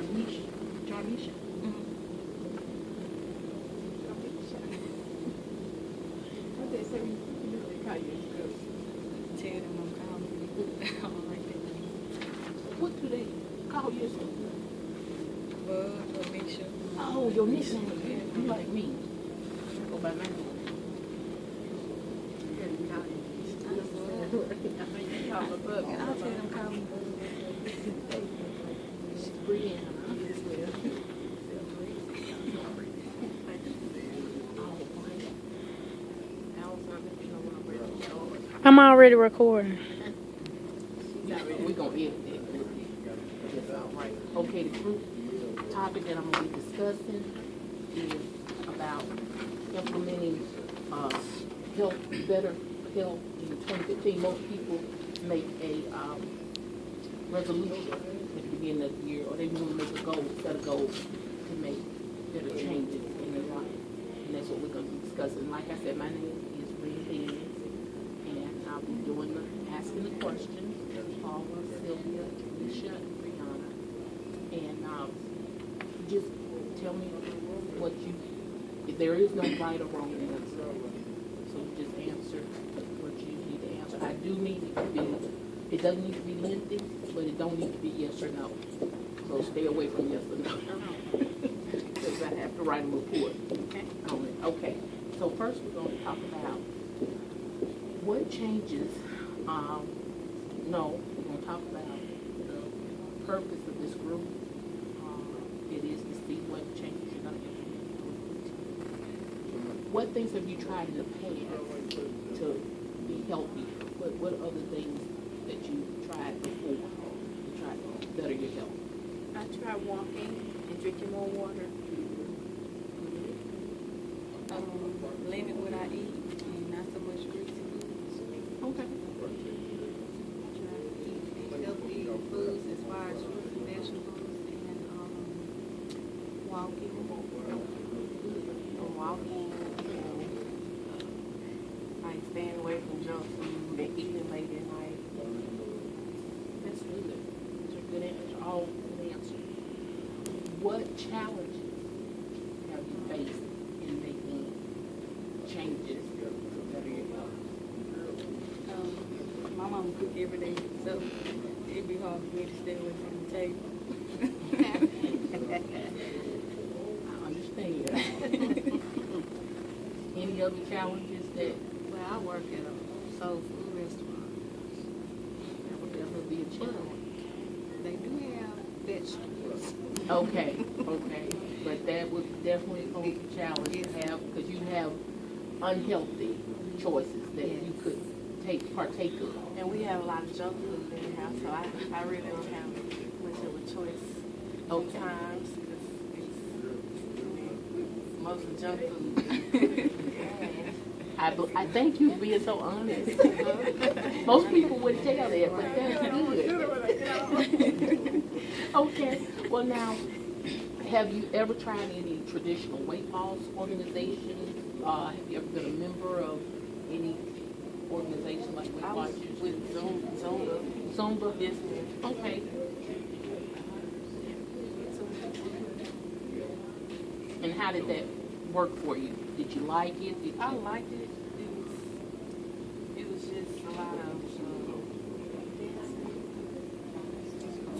Jarnisha. What they say you call you? Tell them I'm calling you. I don't like that. What do they call you? Bug or Misha. Oh, your nickname. You like me. Go by my name. And I'll tell them call me Bug. Brianna. I'm already recording. We're going to edit that. That's all right. Okay, the group topic that I'm going to be discussing is about implementing better health in 2015. Most people make a resolution at the beginning of the year, or they want to make a goal, set a goal to make better changes in their life. And that's what we're going to be discussing. Like I said, my name is Rina, and I'll be doing asking the questions. Paula, Sylvia, Alicia, and Brianna. And just tell me what if there is no right or wrong answer. So just answer what you need to answer. I do need it to be, it doesn't need to be lengthy, but it don't need to be yes or no. So stay away from yes or no. Because I have to write a report on it. Okay. So first we're going to talk about what changes, we're going to talk about the purpose of this group. It is to see what changes you're going to implement. What things have you tried in the past to be healthy? What other things that you tried before to try to better your health? I try walking and drinking more water. Limit what I eat and not so much greasy foods. Okay. Try to eat healthy foods as far as fruits and vegetables and walking. Like staying away from junk food and eating late at night. That's good. Those are good answers. All good answers. What challenges have you faced in making changes to better your health? My mama cook every day, so it'd be hard for me to stay away from the table. I understand. Any other challenges that Well, I work at a soul food restaurant. that would definitely be a challenge? They do have vegetables. Okay, but that would definitely pose a challenge to have, because you have unhealthy choices that you could partake of. And we have a lot of junk food in the house, so I really don't have much of a choice sometimes. Because it's mostly junk food. I thank you for being so honest. Most people wouldn't tell that, but that's good. Okay, well now, have you ever tried any traditional weight loss organizations? Have you ever been a member of any organization like Weight I was Watchers? with Zumba. Zumba? Yes, ma'am. Okay. And how did that work for you? Did you like it? I liked it. It was just a lot of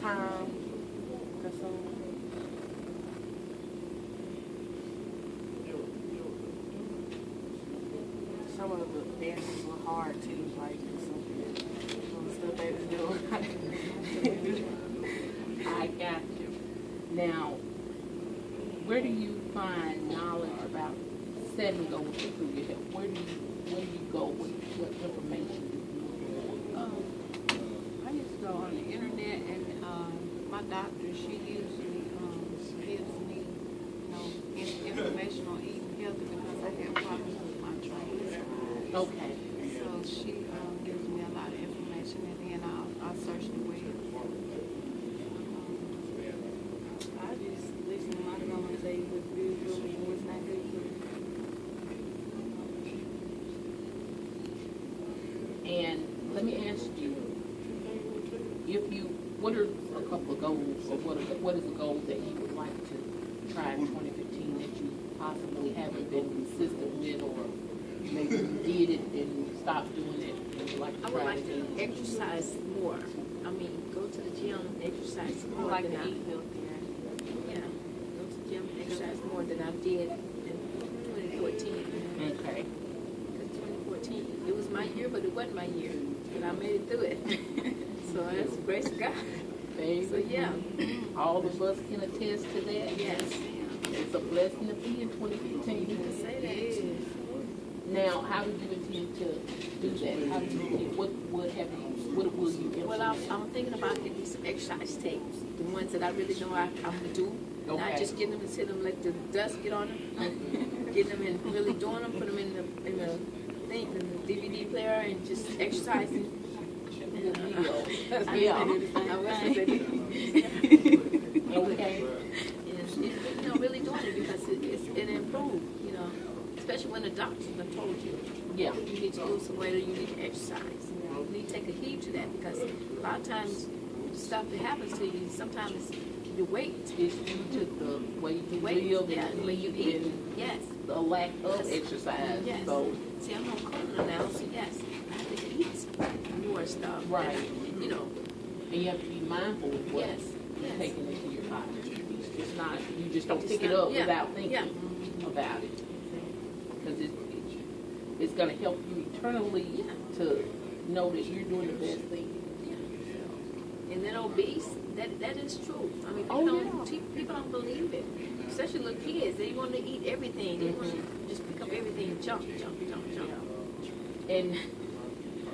time consuming. Some of the dances were hard too, like some stuff they was doing. I got you. Now, where do you find knowledge about setting goals to improve your health? Where do you go with what information do you look I used to go on the internet, and my doctor, she usually gives me, information on eating healthy because I have problems with my triglycerides. for? Okay. So she gives me a lot of information, and then I'll search the web. I just listen to my mama say what's good for me and what's not good for me. And let me ask you, if you what are a couple of goals, or what is a goal that you would like to try in 2015 that you possibly haven't been consistent with, or maybe you did it and stopped doing it and would like to I try would like it to again? exercise more. I mean, go to the gym, exercise I more like than to I, eat healthier. yeah, go to the gym, exercise more than I did in 2014. Okay. Because 2014, it was my year, but it wasn't my year, and I made it through it. So that's the grace of God. So yeah, All of us can attest to that. yes, It's a blessing to be in 2015. you can say that. Now, how did you intend to do that? How did you intend, what will you implement? Well, I'm thinking about getting some exercise tapes, the ones that I really know I'm gonna do. Not Okay. just getting them and sit them, let the dust get on them. Getting them and really doing them, put them in the thing, in the DVD player, and just exercising. Good deal. Yeah. Okay. And really doing it because it improved, especially when the doctors have told you, Yeah. you need to lose some weight or you need to exercise. You need to take a heed to that because a lot of times stuff that happens to you, sometimes the weight, It's due to the way you weight, live yeah, and the way you eat. and Yes. the lack of Yes. exercise. Yes. So, See, I'm on corona now, so yes, I have to eat more stuff. Right. And, and you have to be mindful of what Yes. you're Yes. taking into your body. It's not, you just don't It's pick it not- up yeah. without thinking Yeah. about it. Because it's going to help you eternally Yeah. to know that you're doing the best thing. And then obese, that is true. I mean, people don't believe it. Especially little kids, they want to eat everything. They want to just pick up everything, jump. And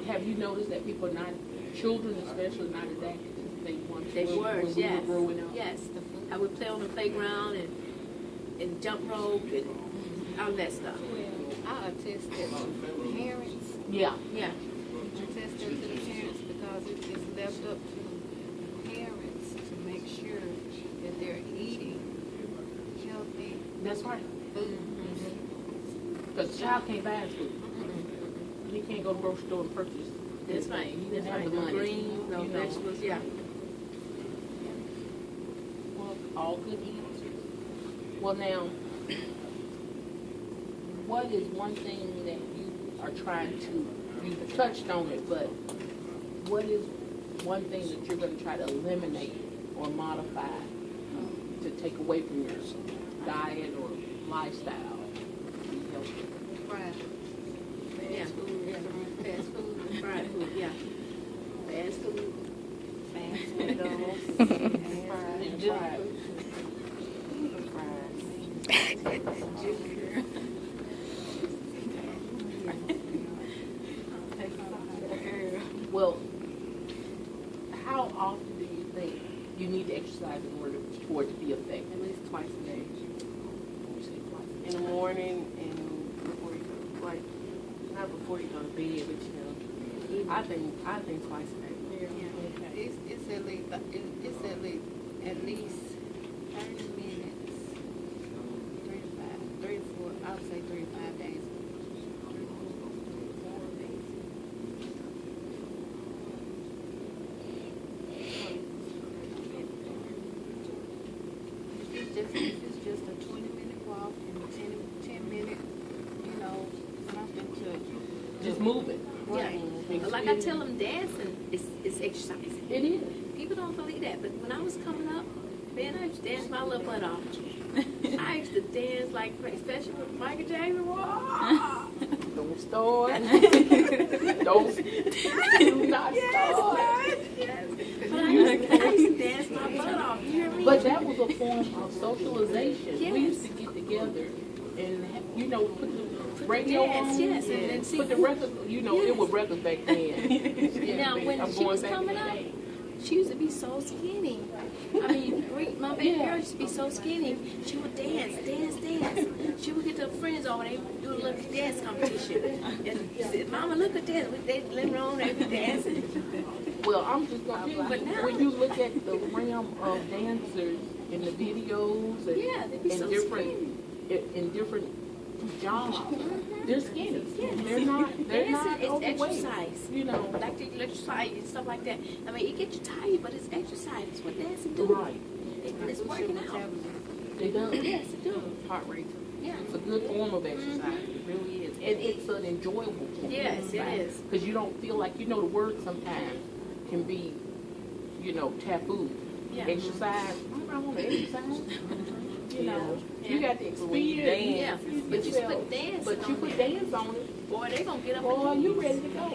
have you noticed that people are not, children especially, not as active as they once They were were, when we yes. were growing up? Yes. I would play on the playground and jump rope and all that stuff. I attest that to parents. Yeah. Yeah. Attest that to the parents because it's left up to parents to make sure that they're eating healthy That's right. food. Because the child can't buy his food. He can't go to the grocery store and purchase. That's right. He didn't have the No money. greens, no you know. vegetables, yeah. Well, all good answers. Well, now, what is one thing that you are trying to, you touched on it, but what is one thing that you're going to try to eliminate or modify to take away from your diet or lifestyle? to be healthy? Fried. Yeah. Fast food and fried food, yeah. Fast food. Fast noodles. And fried. Well, how often do you think you need to exercise in order for it to be effective? At least twice a day. You say twice. In the morning and before you go, like, not before you go to bed, but I think twice a day. Okay. It's at least 30 minutes, 3 to 5, 3 to 4, I would say 3 to 5 days. 4 days. If it's just a 20-minute walk and a 10-minute, bump into Just moving. Yeah. But like I tell them, dancing is exercising. It is. People don't believe that, but when I was coming up, man, I used to dance my little butt off. I used to dance like crazy, especially with Michael Jackson. Whoa! Don't start. Don't. Do not start. Yes. But I used to dance my butt off. You hear me? But that was a form of socialization. Yes. We used to get together and, put the radio dance, on. yes, and then see put the who- record, it was records back then. Yeah, Now, when I'm she going was back coming in the up, day. she used to be so skinny. I mean, my baby girl used to be so skinny. She would dance. She would get her friends over and they would do a little dance competition. And she said, Mama, look at this. They let me on, they be dancing. Well, I'm just going to But now- when you look at the realm of dancers in the videos and Yeah, they be so in different jobs, They're skinny. They're not Dancing is overweight. exercise. You know. Like the exercise and stuff like that. I mean, it gets you tired, but it's exercise. It's what dancing do. Right. It's working out. They do. Yes, it do. Heart rate. Yeah. It's a good form of exercise. It really is. And it's an enjoyable form. Yes, it is. Because you don't feel like, the word sometimes can be, taboo. Yeah. Exercise. I want to exercise. Yeah. You got the experience. Yeah. But you yourself. put dance But you on put there. dance on it. Boy, they gonna get up Boy, and you ready to go.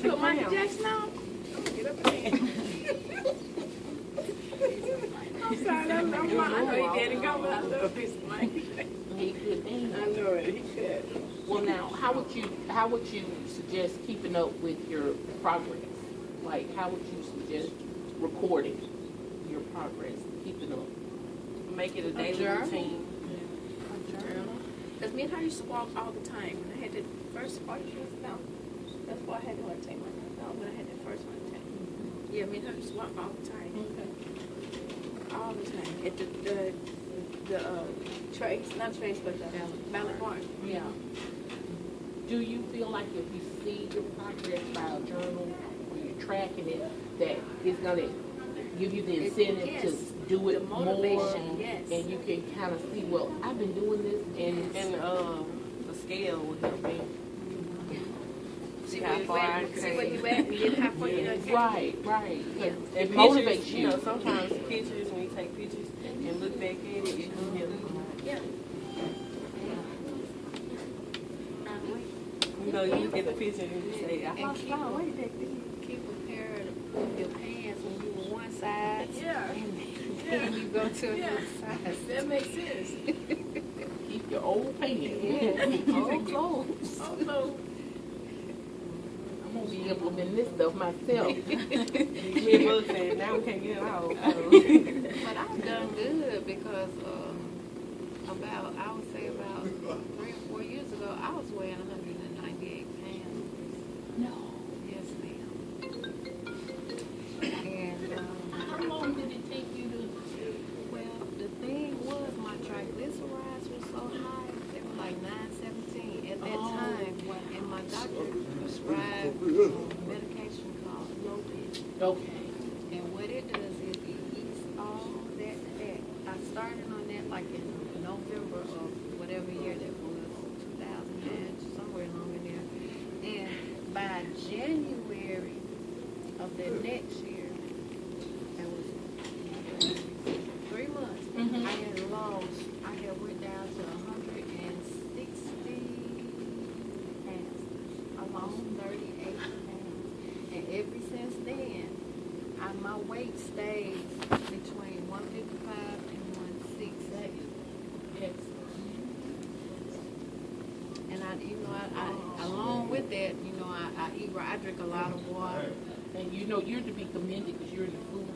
put Michael Jackson on. Get up and dance. I'm sorry, I know he didn't go, but I love his Michael Jackson. He could dance. I know it, he could. Well, now, how would you suggest keeping up with your progress? Like, how would you suggest recording your progress, keeping up? Make it a daily journal? routine. Because me and her used to walk all the time. When I had the first part, no, that's why I had to take my no, when I had the first one. Yeah, me and her used to walk all the time. All the time. At the trace, not trace, but the Valley Park. Yeah. Do you feel like if you see your progress by a journal or you're tracking it, that it's going to give you the incentive yes. to do it The more? motivation, yes. And you can kind of see, well, I've been doing this and And the scale would help me. See how where far I you at, see came. where you at, and then how far you done came. Right. Yeah. It motivates You you. know, sometimes pictures, when you take pictures and look back at it, it can help you. Yeah. You know, you look at the picture and you say, I And lost keep my a- weight back then. Keep a pair of your pants when you were one size. Yeah. And then you go to another size. That makes sense. Keep your old pants. Yeah. Old clothes. Also, I'm going to be implementing this stuff myself. Me and Bug said, now we can't get it out. but I've done good because I would say about 3 or 4 years ago, I was weighing 198 pounds. No. Yes, ma'am. And How long did it take you to... well, the thing was my triglycerides were so high, they were like 917 at that time. Wow. And my doctor prescribed medication called Lopez. Okay. And what it does is it eats all that fat. I started on that like in November of whatever year that was, 2009, somewhere along in there. And by January of the next year, that was 3 months, Mhm. I had went down to 160 pounds. I lost 38 pounds. And ever since then, my weight stayed between 155 and 160. Yes. And I along with that, I eat right. I drink a lot of water. And you're to be commended because you're in the food,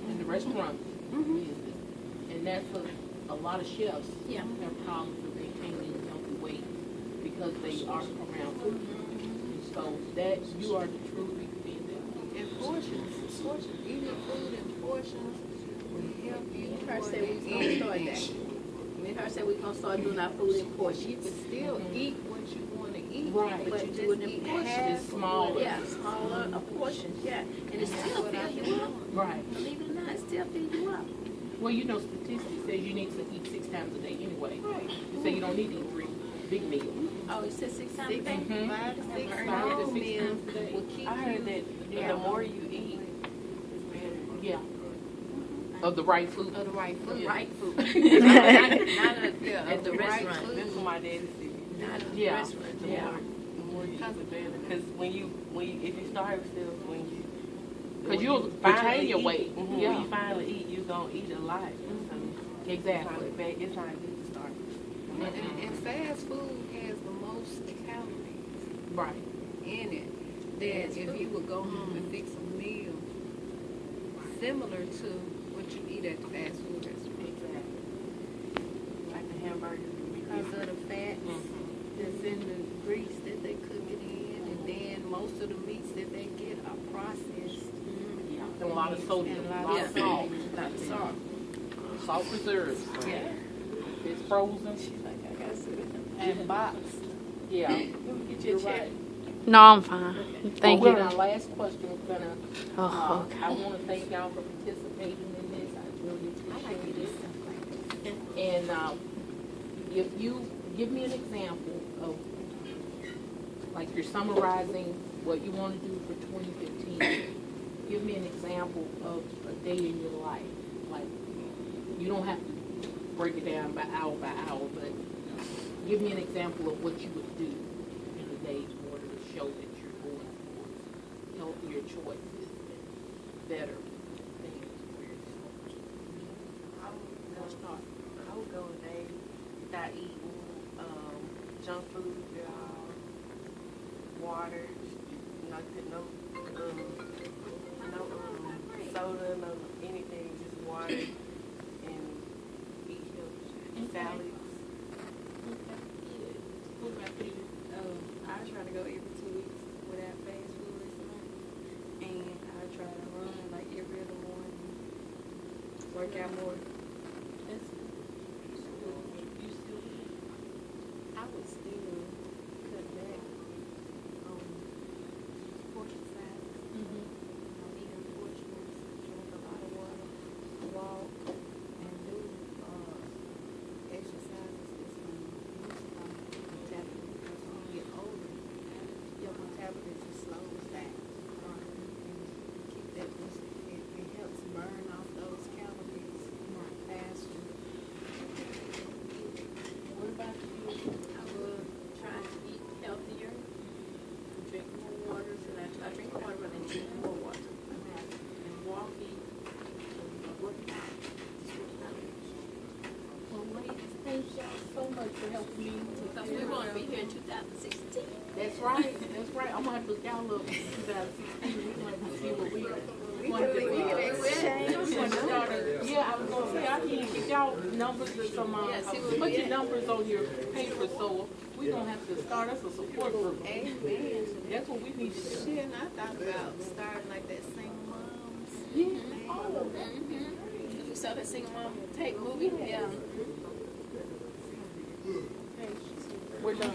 in the restaurant business. And that's a lot of chefs have problems with maintaining healthy weight because they are around food. And so that you are to truly be commended. And portions. Eating food in portions will help you. Her said we was gonna start that. Me and her said we gonna start doing our food in You portions. can still eat what you want to eat, Right. but But you do it just in eat portions. half It's of smaller. what- Yeah, smaller portions, yeah. And it still what I fill do. you up. Right. Believe it or not, it still fill you up. Well, statistics says you need to eat 6 times a day anyway. Right. You say you don't need to eat 3 big meals. Oh, you said 6 times a day? 5 to 6 5 to small 6 meals times a day. will keep I heard you that the more you eat, it's better. Yeah. Of the right food. of the right The food. right food. Not at of the the right restaurant. food. That's what my daddy said. Not at the Yeah. restaurant. The more you eat, the better. Because if you starve yourself, Because you'll retain your weight. When Yeah. you finally eat, you're going to eat a lot. So Exactly. it's not good to start. And fast food has the most calories Right. in it. That if you would go home and fix a meal similar to what you eat at the fast food restaurant. Exactly. Like the hamburgers. Because of the fats that's in the grease that they cook it in, and then most of the meats that they get are processed. Yeah. And a lot of sodium, And a lot of salt. A lot of salt. Salt preserves. Yeah. If it's frozen. She's like, I got to sit in and box. Yeah. Get your chair. No, I'm fine. Thank Well, you. our last question, we're gonna, Oh, I wanna thank y'all for participating in this, I really appreciate it. And, if you, give me an example of, like, you're summarizing what you wanna do for 2015. Give me an example of a day in your life. Like, you don't have to break it down by hour, but give me an example of what you would do in a day in order to show that you're going towards healthier choices and better things for yourself. I would go a day without eating junk food, water, no soda, no anything, just water and eat healthy salads. What about you? I try to go every 2 weeks without fast food or something. And I try to run like every other morning. Work out more. I would still cut back on portion size. Eating portions, drink a lot of water, walk, and do exercises that's going to boost my metabolism. Because when you get older, your metabolism slows down. And keep that boosted. It helps burn off those calories more faster. What about you? I will try to eat healthier, drink more water, so that I drink water, but then drink more water. And walking, working out. Well, ladies, thank y'all so much for helping me. Because we want to be here in 2016. That's right, that's right. I'm gonna have to look y'all up in 2016. We're gonna have to see what we want to do. Yeah, I was gonna say, I need to get y'all numbers or some, put your numbers on your paper, so we're gonna have to start us a support group. Amen. That's what we need to do. Shit, and I thought about starting like that single moms. Yeah. Oh, We saw that single mom tape movie. Yeah. we're done.